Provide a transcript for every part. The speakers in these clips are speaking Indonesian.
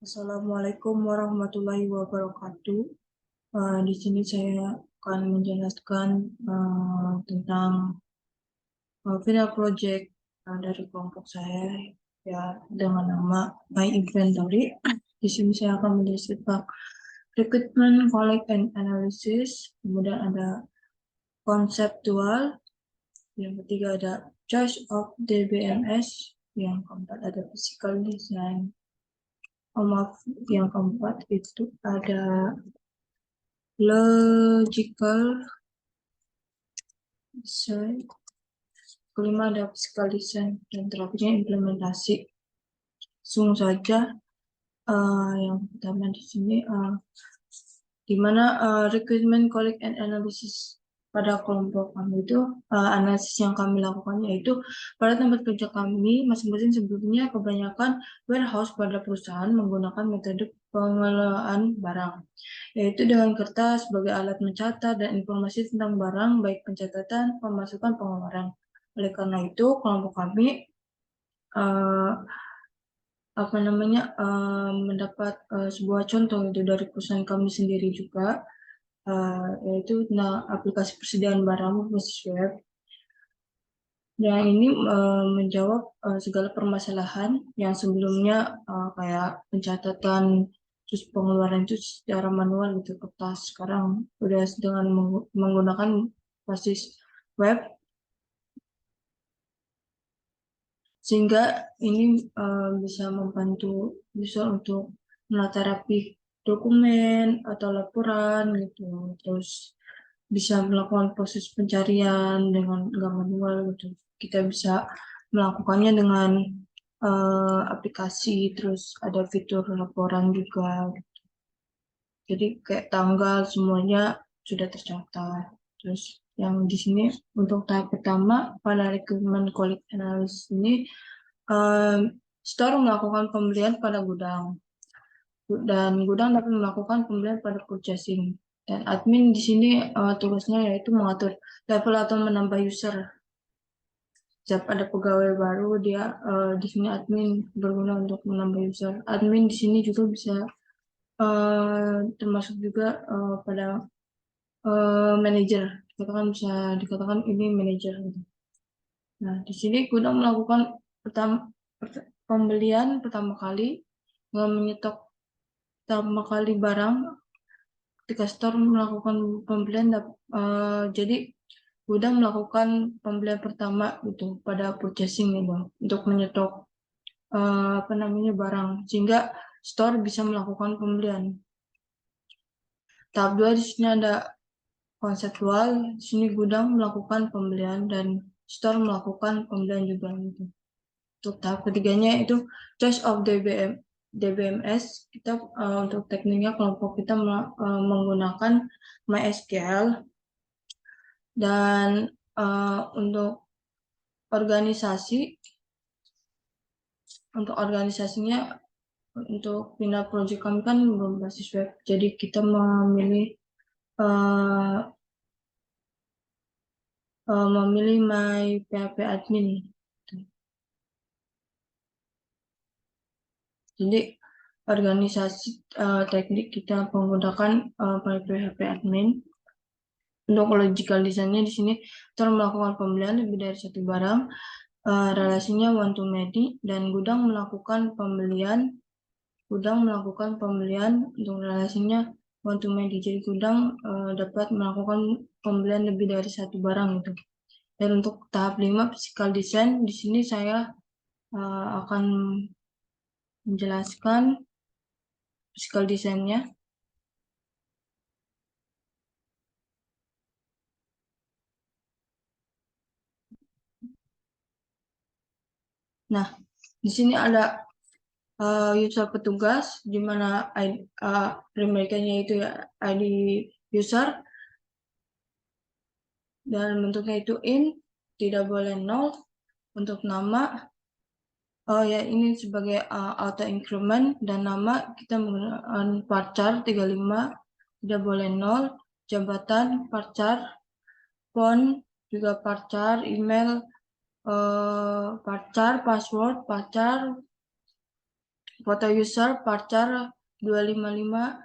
Assalamualaikum warahmatullahi wabarakatuh. Di sini saya akan menjelaskan tentang final project dari kelompok saya ya dengan nama My Inventory. Di sini saya akan menjelaskan tentang recruitment, collect, and analysis. Kemudian ada konseptual. Yang ketiga ada choice of DBMS. Yang keempat ada physical design. Maaf, yang keempat itu ada logical design, kelima ada physical design, dan terakhirnya implementasi. Langsung saja, yang pertama di sini, di mana recruitment, collect, and analysis pada kelompok kami itu, analisis yang kami lakukan yaitu pada tempat kerja kami masing-masing sebelumnya kebanyakan warehouse pada perusahaan menggunakan metode pengelolaan barang, yaitu dengan kertas sebagai alat mencatat dan informasi tentang barang, baik pencatatan, pemasukan, pengeluaran. Oleh karena itu, kelompok kami mendapat sebuah contoh itu dari perusahaan kami sendiri juga, yaitu aplikasi persediaan barang berbasis web. Dan ini menjawab segala permasalahan yang sebelumnya kayak pencatatan terus pengeluaran itu secara manual gitu kertas. Sekarang udah dengan menggunakan basis web, sehingga ini bisa membantu user untuk menata rapi dokumen atau laporan gitu, terus bisa melakukan proses pencarian dengan nggak manual gitu. Kita bisa melakukannya dengan aplikasi, terus ada fitur laporan juga. Jadi kayak tanggal semuanya sudah tercatat. Terus yang di sini untuk tahap pertama pada requirement collect analysis ini, store melakukan pembelian pada gudang dan gudang dapat melakukan pembelian pada purchasing. Dan admin di sini tugasnya yaitu mengatur level atau menambah user. Setiap ada pegawai baru, dia di sini admin berguna untuk menambah user. Admin di sini juga bisa termasuk juga pada manajer. Bisa dikatakan ini manajer. Nah, di sini gudang melakukan pembelian pertama kali dengan menyetok pertama kali barang. Ketika store melakukan pembelian, jadi gudang melakukan pembelian pertama itu pada purchasing itu untuk menyetok barang sehingga store bisa melakukan pembelian. Tahap 2 di sini ada konseptual. Di sini gudang melakukan pembelian dan store melakukan pembelian juga gitu. Untuk tahap ketiganya itu choice of DBMS. Kita untuk tekniknya kelompok kita menggunakan MySQL, dan untuk organisasinya untuk final project kami kan berbasis web, jadi kita memilih my PHP admin. Jadi organisasi teknik kita menggunakan my PHP admin. Untuk logical design-nya di sini kita melakukan pembelian lebih dari satu barang, relasinya one to many, dan gudang melakukan pembelian untuk relasinya one to many. Jadi gudang dapat melakukan pembelian lebih dari satu barang itu. Dan untuk tahap 5 physical design, di sini saya akan menjelaskan physical design-nya. Nah, di sini ada user petugas, di mana primerikanya itu ya ID user, dan bentuknya itu int, tidak boleh nol. Untuk nama, ini sebagai auto increment, dan nama kita menggunakan varchar 35, tidak boleh nol. Jabatan varchar, font juga varchar, email varchar, password varchar, foto user, varchar 255,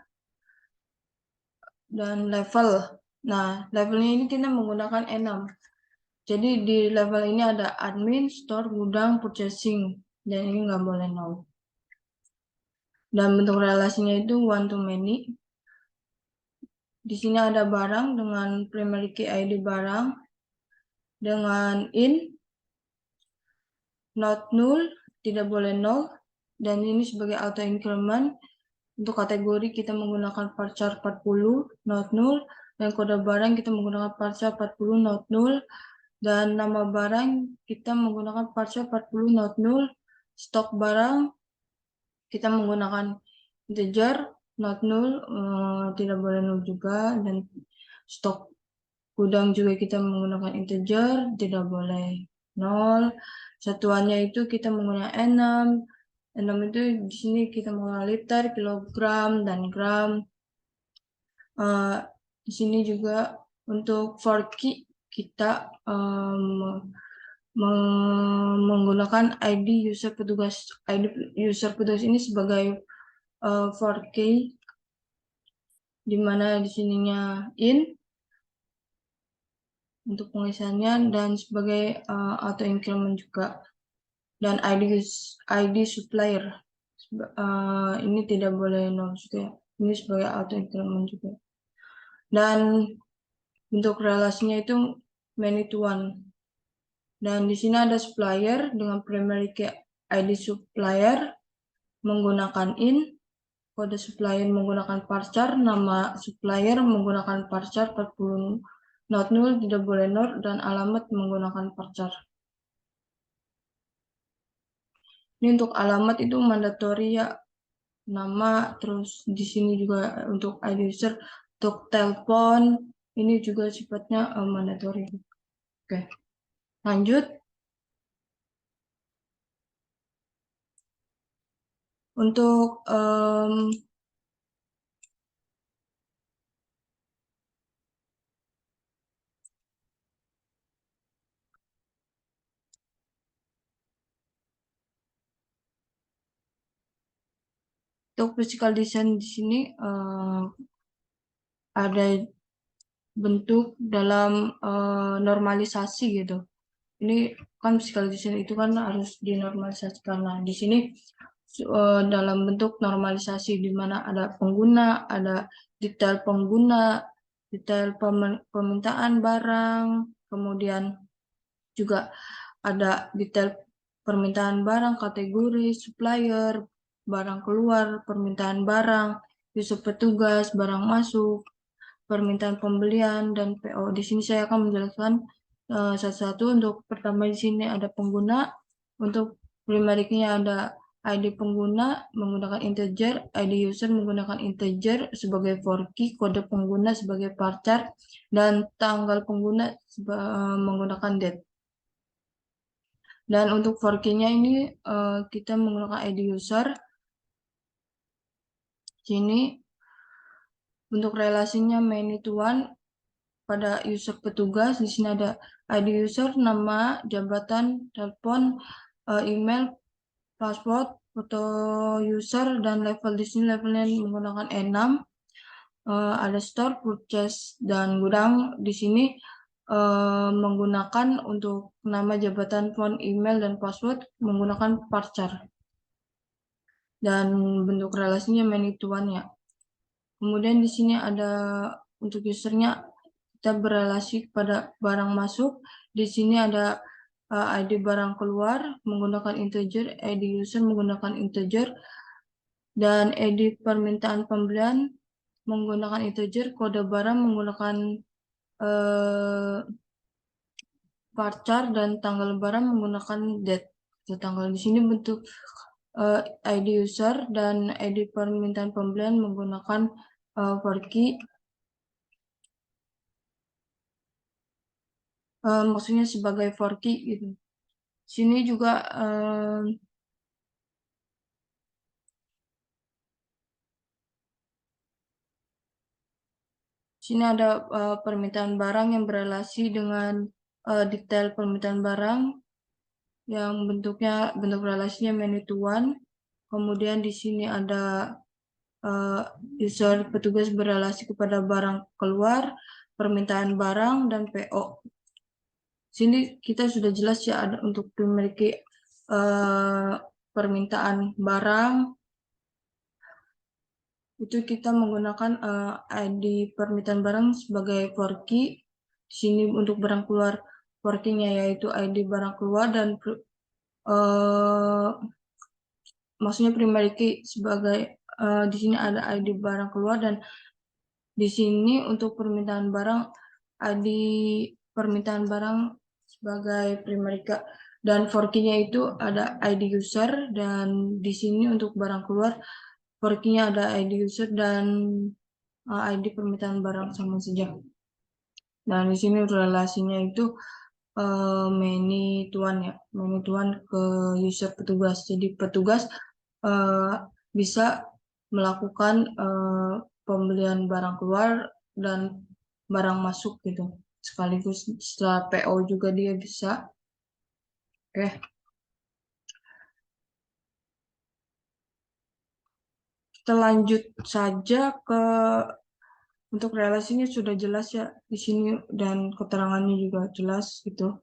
dan level. Nah, levelnya ini kita menggunakan enum. Jadi di level ini ada admin, store, gudang, purchasing, dan ini nggak boleh nol. Dan bentuk relasinya itu one to many. Di sini ada barang dengan primary key ID barang dengan in, not null, tidak boleh nol, dan ini sebagai auto increment. Untuk kategori kita menggunakan varchar 40 not null, dan kode barang kita menggunakan varchar 40 not null, dan nama barang kita menggunakan varchar 40 not null. Stok barang kita menggunakan integer not null, tidak boleh null juga, dan stok gudang juga kita menggunakan integer, tidak boleh nol. Satuannya itu kita menggunakan enum. Enum itu di sini kita menggunakan liter, kilogram, dan gram. Di sini juga untuk for key kita menggunakan ID user petugas. ID user petugas ini sebagai for key, di mana di sininya in untuk pengisiannya, dan sebagai auto increment juga. Dan ID supplier ini tidak boleh nol juga. Ini sebagai auto increment juga. Dan bentuk relasinya itu many to one. Dan di sini ada supplier dengan primary key ID supplier menggunakan in, kode supplier menggunakan varchar, nama supplier menggunakan varchar 40 not null, tidak boleh nol, dan alamat menggunakan varchar. Ini untuk alamat itu mandatory ya, nama, terus di sini juga untuk ID user, untuk telepon ini juga sifatnya mandatory. Oke, lanjut. Untuk physical design di sini ada bentuk dalam normalisasi gitu. Ini kan physical design itu kan harus dinormalisasikan. Nah, di sini dalam bentuk normalisasi, di mana ada pengguna, ada detail pengguna, detail permintaan barang, kemudian juga ada detail permintaan barang, kategori, supplier, barang keluar, permintaan barang, user petugas, barang masuk, permintaan pembelian, dan PO. Di sini saya akan menjelaskan satu-satu. Untuk pertama di sini ada pengguna. Untuk primary key-nya ada ID pengguna menggunakan integer, ID user menggunakan integer sebagai for key, kode pengguna sebagai varchar, dan tanggal pengguna menggunakan date. Dan untuk for key-nya ini kita menggunakan ID user. Sini bentuk relasinya many to one pada user petugas. Di sini ada ID user, nama, jabatan, telepon, email, password, foto user, dan level. Di sini levelnya menggunakan enum. Ada store, purchase, dan gudang. Di sini menggunakan untuk nama, jabatan, phone, email, dan password menggunakan varchar. Dan bentuk relasinya many to one ya. Kemudian di sini ada untuk usernya kita berelasi pada barang masuk. Di sini ada ID barang keluar menggunakan integer, ID user menggunakan integer, dan ID permintaan pembelian menggunakan integer, kode barang menggunakan varchar, dan tanggal barang menggunakan date. Tanggal di sini bentuk ID user dan ID permintaan pembelian menggunakan for key. Maksudnya sebagai for key gitu. Sini juga sini ada permintaan barang yang berelasi dengan detail permintaan barang yang bentuk relasinya many to one. Kemudian di sini ada user petugas berelasi kepada barang keluar, permintaan barang, dan PO. Sini kita sudah jelas ya ada untuk memiliki permintaan barang, itu kita menggunakan ID permintaan barang sebagai for key. Di sini untuk barang keluar for key-nya yaitu ID barang keluar dan maksudnya primary key sebagai di sini ada ID barang keluar, dan di sini untuk permintaan barang ID permintaan barang sebagai primary key, dan for key-nya itu ada ID user, dan di sini untuk barang keluar for key-nya ada ID user dan ID permintaan barang sama saja. Dan di sini relasinya itu many tuan ya, many tuan ke user petugas. Jadi petugas bisa melakukan pembelian barang keluar dan barang masuk gitu. Sekaligus setelah PO juga dia bisa. Oke. Kita lanjut saja ke untuk relasinya sudah jelas ya di sini dan keterangannya juga jelas gitu.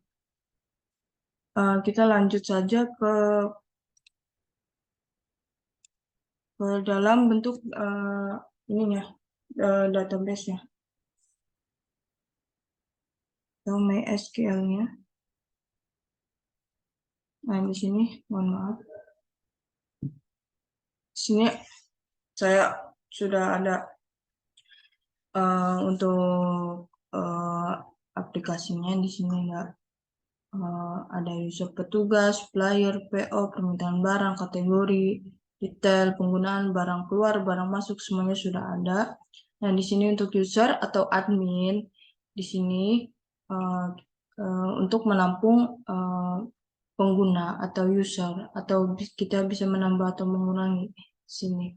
Kita lanjut saja ke dalam bentuk ininya database-nya atau MySQL-nya. Nah, di sini mohon maaf. Di sini saya sudah ada untuk aplikasinya. Di sini ada user petugas, supplier, PO, permintaan barang, kategori, detail, penggunaan barang keluar, barang masuk, semuanya sudah ada. Nah, di sini untuk user atau admin, di sini untuk menampung pengguna atau user, atau kita bisa menambah atau mengurangi di sini.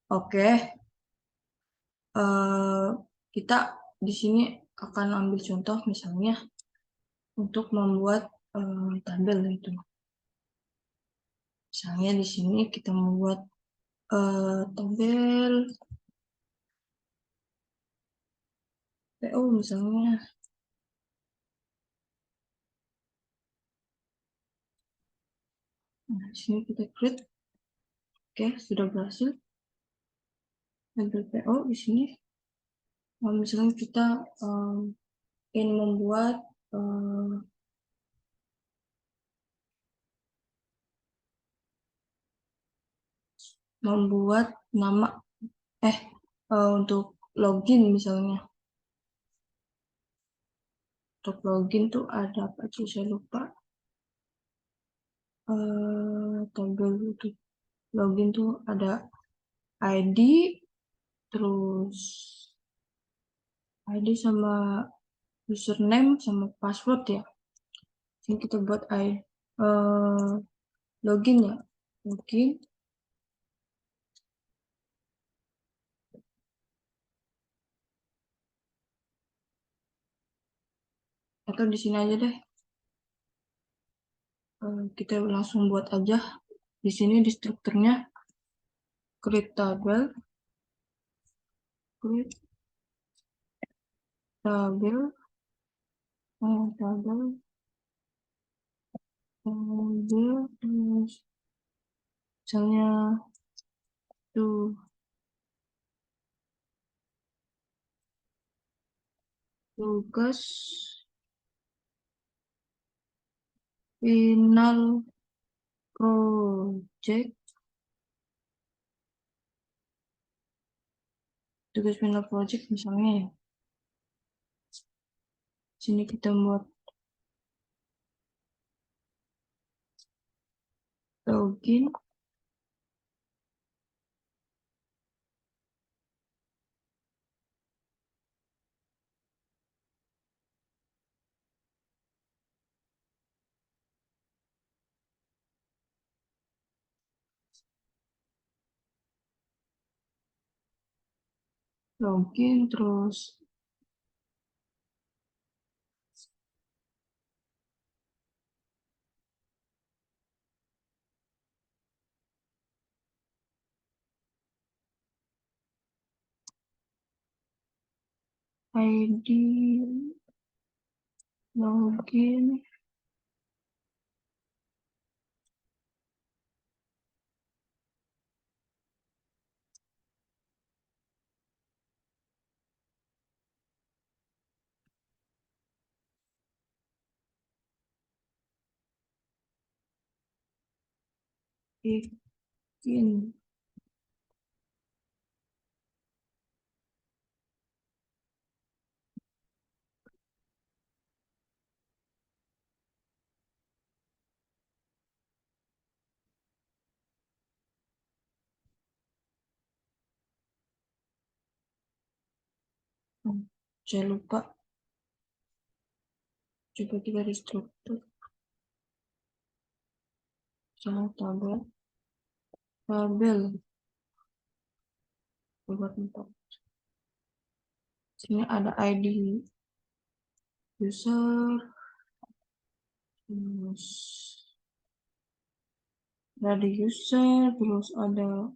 Oke, kita di sini akan ambil contoh misalnya untuk membuat tabel itu. Misalnya di sini kita membuat tabel PO misalnya. Nah, di sini kita create. Oke, sudah berhasil. Tabel PO di sini. Nah, misalnya kita ingin membuat nama untuk login misalnya. Untuk login tuh ada apa sih, saya lupa. Tabel untuk login tuh ada ID, terus ID sama username sama password ya. Jadi kita buat login ya, login. Atau di sini aja deh. Kita langsung buat aja. Di sini di strukturnya create tabel, create tabel, tabel, terus misalnya tuh tugas final project, tugas final project misalnya ya. Sini kita buat login, terus ID login bikin saya lupa, coba kita di struktur sama tabel buat empat. Sini ada ID user, terus ada user, terus ada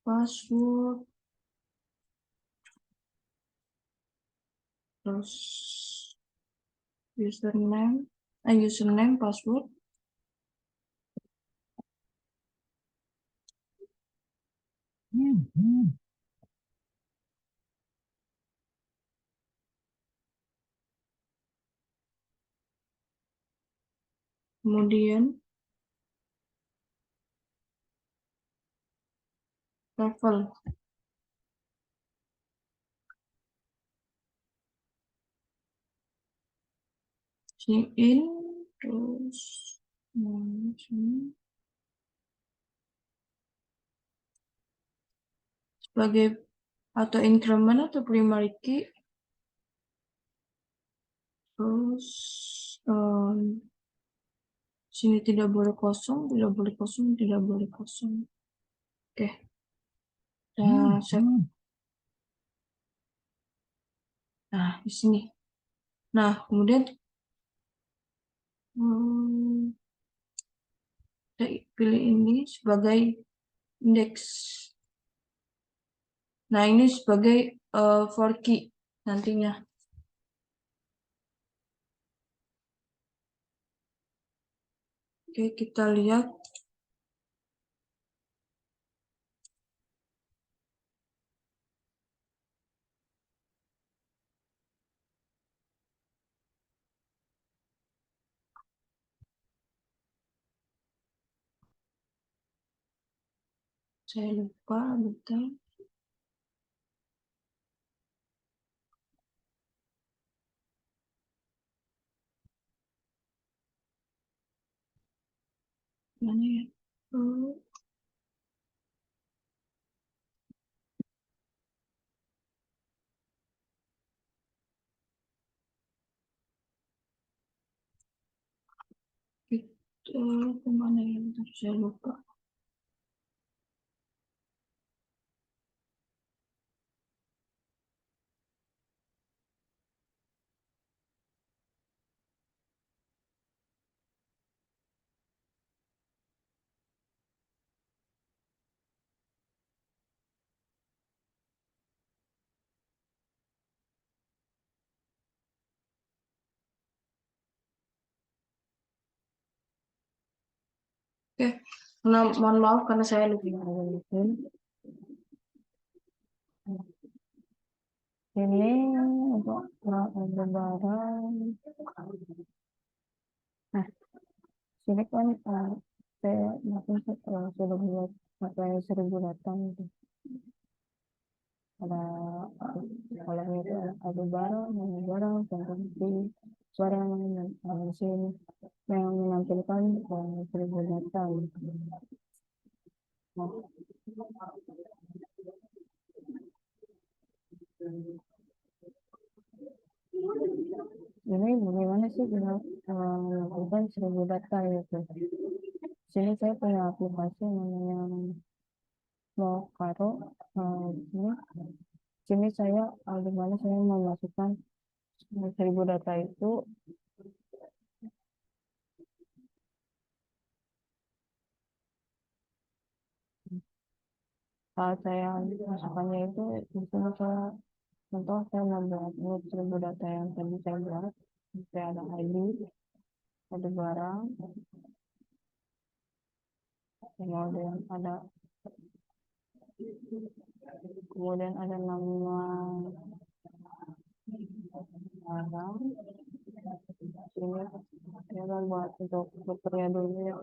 password, terus username, password, kemudian level, sign in, terus sini sebagai atau increment atau primary key, terus sini tidak boleh kosong, tidak boleh kosong, tidak boleh kosong. Oke, kita save. Nah, di sini. Nah, kemudian kita pilih ini sebagai indeks. Nah, ini sebagai for key nantinya. Oke, kita lihat. Saya lupa, betul. Mana ya? Itu kemana ya? Bentar, saya lupa. Oke, nah, mohon maaf karena saya lupa. Ini untuk lebaran. Nah, sini kan saya sudah buat sampai 1000 datang itu. Ada kalau itu ada barang tentu suara yang mesin yang menampilkan 1000 datang. Nah, ini bagaimana sih kita melakukan 1000 data itu? Sini saya punya aplikasi namanya Mokaro. Ini sini saya bagaimana saya memasukkan 1000 data itu Saat saya masukkannya itu di sini saya contoh saya membuat ini 1000 data yang tadi saya buat. Saya ada ID, ada barang, kemudian ada nama barang. Ini saya akan buat untuk dokternya dulu ya.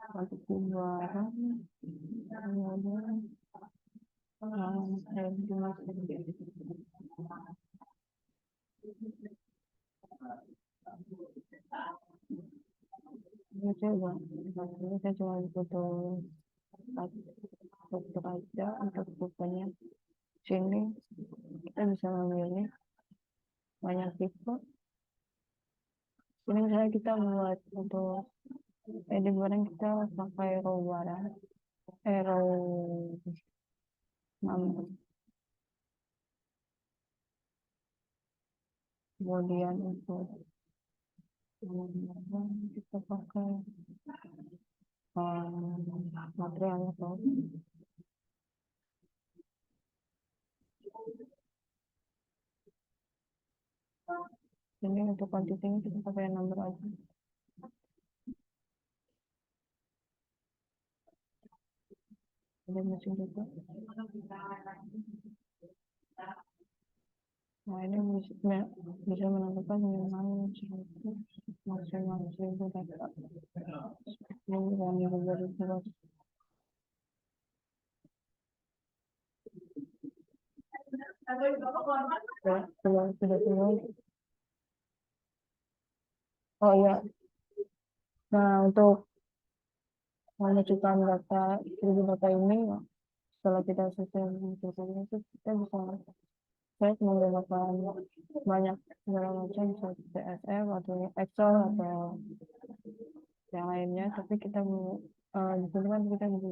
Kuantiti barang, kemudian saya dimasukin. Ini saya cuma butuh untuk aja untuk bukunya. Sini kita bisa memilih banyak tipe. Ini misalnya kita buat untuk edit barang kita pakai row barang, row number. Kemudian untuk kita pakai material atau ini untuk kuantitinya kita pakai number aja. Ada mesin juga. Nah ini bisa menentukan minimal 100 maksimal 1000 data. Ini yang dibuat sudah. Oh iya, nah untuk memasukkan data 1000 data ini, setelah kita selesai memasukkan itu kita bisa saya menggunakan banyak segala macam seperti CSV atau Excel atau yang lainnya, tapi kita di sini kan kita bisa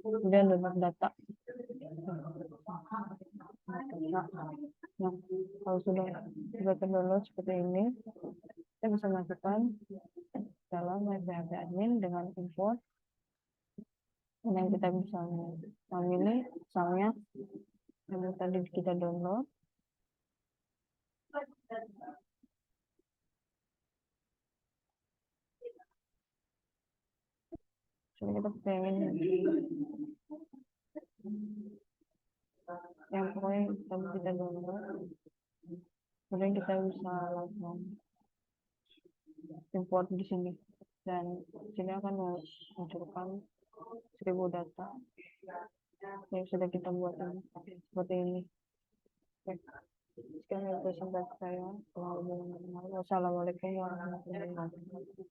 kemudian dapat data. Nah, kalau sudah terdownload seperti ini, kita bisa masukkan dalam PHP admin dengan import. Kemudian kita bisa memilih misalnya yang tadi kita download. Jadi kita pengen yang pokoknya kita download, kemudian kita bisa langsung import di sini, dan sini akan menunjukkan 1000 data yang sudah kita buat ini seperti ini. Oke. Sekian dari saya. Wassalamualaikum warahmatullahi wabarakatuh.